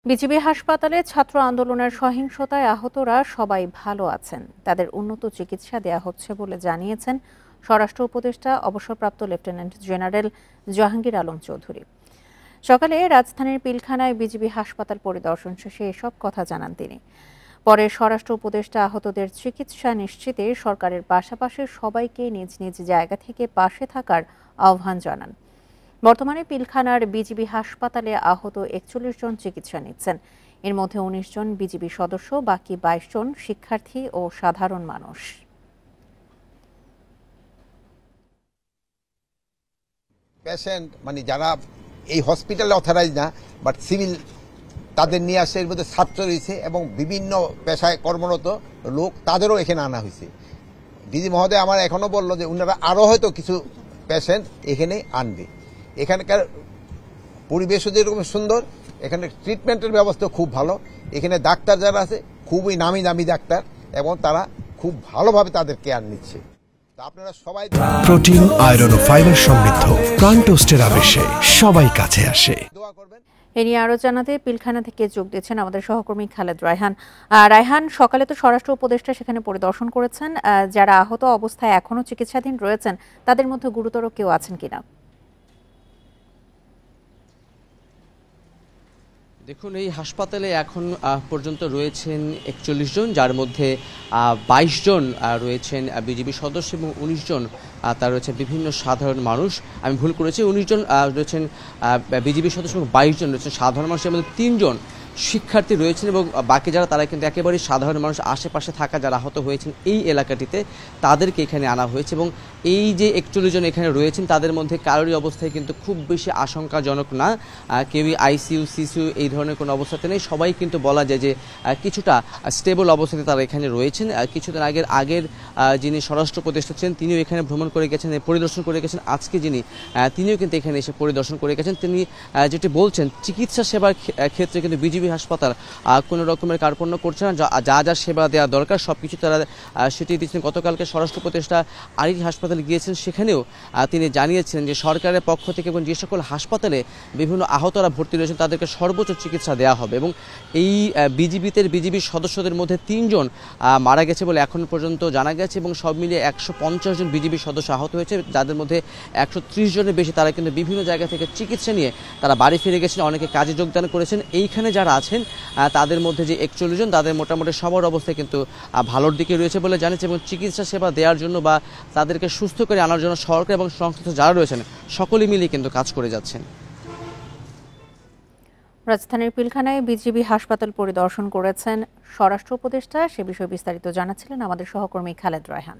BGB হাসপাতালে ছাত্র আন্দোলনের সহিংসতায় আহতরা সবাই ভালো আছেন, তাদের উন্নত চিকিৎসা দেয়া হচ্ছে বলে জানিয়েছেন স্বরাষ্ট্র উপদেষ্টা অবসরপ্রাপ্ত লেফটেন্যান্ট জেনারেল জাহাঙ্গীর আলম চৌধুরী। সকালে রাজধানীর পিলখানায় বিজিবি হাসপাতাল পরিদর্শন শেষে এসব কথা জানান তিনি। পরে স্বরাষ্ট্র উপদেষ্টা আহতদের চিকিৎসা নিশ্চিতে সরকারের পাশাপাশি সবাইকে নিজ নিজ জায়গা থেকে পাশে থাকার আহ্বান জানান। বর্তমানে পিলখানার বিজিবি হাসপাতালে আহত ৪১ জন চিকিৎসা নিচ্ছেন। এর মধ্যে ১৯ জন বিজিবি সদস্য, বাকি ২২ জন শিক্ষার্থী ও সাধারণ মানুষ। পেশেন্ট মানে যারা এই হসপিটালে অথরাইজ না বাট সিভিল, তাদের নিয়ে আসে। এর মধ্যে ছাত্র রয়েছে এবং বিভিন্ন পেশায় কর্মরত লোক, তাদেরও এখানে আনা হয়েছে। ডিজি মহোদয় আমার এখনো বললো যে ওনারা আরও হয়তো কিছু পেশেন্ট এখানে আনবে। এখানকার পরিবেশও যেরকম সুন্দর, এখানে ট্রিটমেন্টের ব্যবস্থা খুব ভালো। এখানে ডাক্তার যারা আছে খুবই নামি দামি ডাক্তার এবং তারা খুব ভালোভাবে তাদের কেয়ার নিচ্ছে। আপনারা সবাই প্রোটিন, আয়রন ও ফাইবার সমৃদ্ধ প্রাণ টোস্টের আবেশে সবাই কাছে আসে। দোয়া করবেন। এ নিয়ে আরো জানাতে পিলখানা থেকে যোগ দিচ্ছেন আমাদের সহকর্মী খালেদ রায়হান। রায়হান, সকালে তো স্বরাষ্ট্র উপদেষ্টা সেখানে পরিদর্শন করেছেন। যারা আহত অবস্থায় এখনো চিকিৎসাধীন রয়েছেন তাদের মধ্যে গুরুতর কেউ আছেন কিনা? দেখুন, এই হাসপাতালে এখন পর্যন্ত রয়েছেন ৪১ জন, যার মধ্যে ২২ জন রয়েছেন বিজিবি সদস্য এবং ১৯ জন তার রয়েছে বিভিন্ন সাধারণ মানুষ। আমি ভুল করেছি, ১৯ জন রয়েছেন বিজিবি সদস্য এবং ২২ জন রয়েছেন সাধারণ মানুষের মধ্যে ৩ জন শিক্ষার্থী রয়েছেন এবং বাকি যারা তারা কিন্তু একেবারেই সাধারণ মানুষ, আশেপাশে থাকা যারা আহত হয়েছেন এই এলাকাটিতে তাদেরকে এখানে আনা হয়েছে। এবং এই যে ৪১ জন এখানে রয়েছেন তাদের মধ্যে কারোরই অবস্থায় কিন্তু খুব বেশি আশঙ্কাজনক না, কেউই আইসিইউ সিসিইউ এই ধরনের কোনো অবস্থাতে নেই। সবাই কিন্তু বলা যায় যে কিছুটা স্টেবল অবস্থাতে তারা এখানে রয়েছেন। কিছুদিন আগের যিনি স্বরাষ্ট্র উপদেষ্টা ছিলেন তিনিও এখানে ভ্রমণ করে গেছেন, পরিদর্শন করে গেছেন। আজকে তিনিও কিন্তু এখানে এসে পরিদর্শন করে গেছেন। তিনি যেটি বলছেন, চিকিৎসা সেবার ক্ষেত্রে কিন্তু বিজিবি হাসপাতাল কোনো রকমের কার্পণ্য করছে না, যা যা সেবা দেওয়া দরকার সবকিছু তারা সেটি দিচ্ছেন। গতকালকে স্বরাষ্ট্র উপদেষ্টা আরেকটি হাসপাতালে গিয়েছেন, সেখানেও তিনি জানিয়েছেন যে সরকারের পক্ষ থেকে এবং যে সকল হাসপাতালে বিভিন্ন আহতরা ভর্তি রয়েছেন তাদেরকে সর্বোচ্চ চিকিৎসা দেওয়া হবে। এবং এই বিজিবি সদস্যদের মধ্যে ৩ জন মারা গেছে বলে এখন পর্যন্ত জানা গেছে এবং সব মিলিয়ে ১৫০ জন বিজিবি সদস্য আহত হয়েছে, যাদের মধ্যে ১৩০ জনের বেশি তারা কিন্তু বিভিন্ন জায়গা থেকে চিকিৎসা নিয়ে তারা বাড়ি ফিরে গেছেন, অনেকে কাজে যোগদান করেছেন। এইখানে যারা আছেন তাদের মধ্যে যে ৪১ জন, তাদের মোটামুটি সবার অবস্থায় কিন্তু ভালোর দিকে রয়েছে বলে জানিয়েছে এবং চিকিৎসা সেবা দেওয়ার জন্য বা তাদেরকে সুস্থ করে আনার জন্য সরকার এবং সংশ্লিষ্ট যারা রয়েছেন সকলে মিলে কিন্তু কাজ করে যাচ্ছেন। রাজধানীর পিলখানায় বিজিবি হাসপাতাল পরিদর্শন করেছেন স্বরাষ্ট্র উপদেষ্টা। সে বিষয়ে বিস্তারিত জানাচ্ছিলেন আমাদের সহকর্মী খালেদ রায়হান।